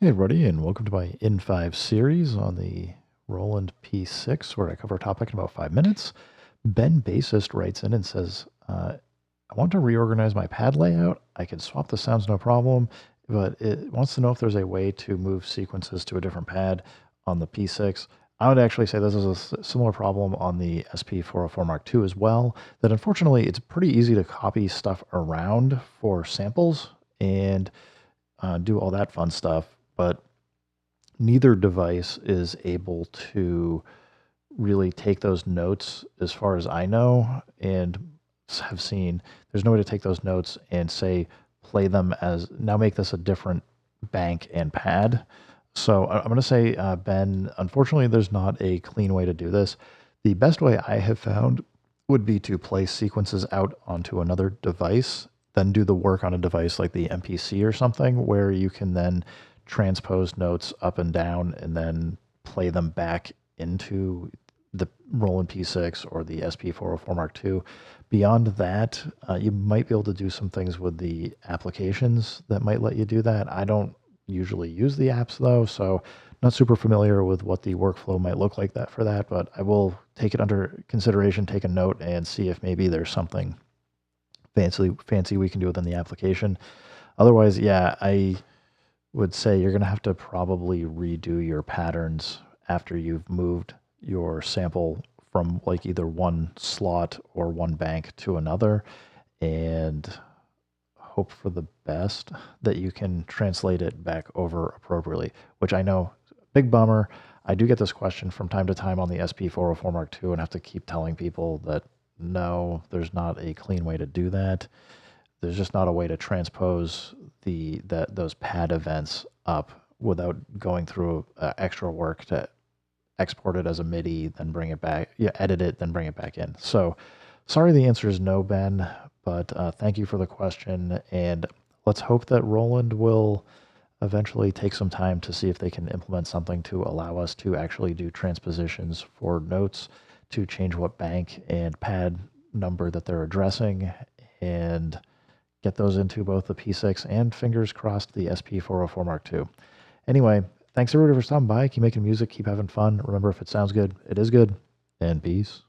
Hey everybody, and welcome to my In5 series on the Roland P-6, where I cover a topic in about 5 minutes. Ben Bassist writes in and says, I want to reorganize my pad layout. I can swap the sounds no problem, but it wants to know if there's a way to move sequences to a different pad on the P6. I would actually say this is a similar problem on the SP404 Mark II as well, that unfortunately it's pretty easy to copy stuff around for samples and do all that fun stuff, but neither device is able to really take those notes as far as I know and have seen. There's no way to take those notes and say, play them as now make this a different bank and pad. So I'm going to say, Ben, unfortunately, there's not a clean way to do this. The best way I have found would be to place sequences out onto another device, then do the work on a device like the MPC or something, where you can then transpose notes up and down and then play them back into the Roland P6 or the SP404 Mark II. Beyond that, you might be able to do some things with the applications that might let you do that. I don't usually use the apps though, so not super familiar with what the workflow might look like that for that, but I will take it under consideration, take a note, and see if maybe there's something fancy we can do within the application. Otherwise, yeah, I would say you're going to have to probably redo your patterns after you've moved your sample from like either one slot or one bank to another, and hope for the best that you can translate it back over appropriately, which I know, big bummer. I do get this question from time to time on the SP404 Mark II and have to keep telling people that no, there's not a clean way to do that. There's just not a way to transpose those pad events up without going through extra work to export it as a MIDI, then bring it back, yeah, edit it, then bring it back in. So sorry, the answer is no, Ben, but thank you for the question. And let's hope that Roland will eventually take some time to see if they can implement something to allow us to actually do transpositions for notes to change what bank and pad number that they're addressing and get those into both the P6 and fingers crossed the SP404 Mark II. Anyway, thanks everybody for stopping by. Keep making music, keep having fun. Remember, if it sounds good, it is good, and peace.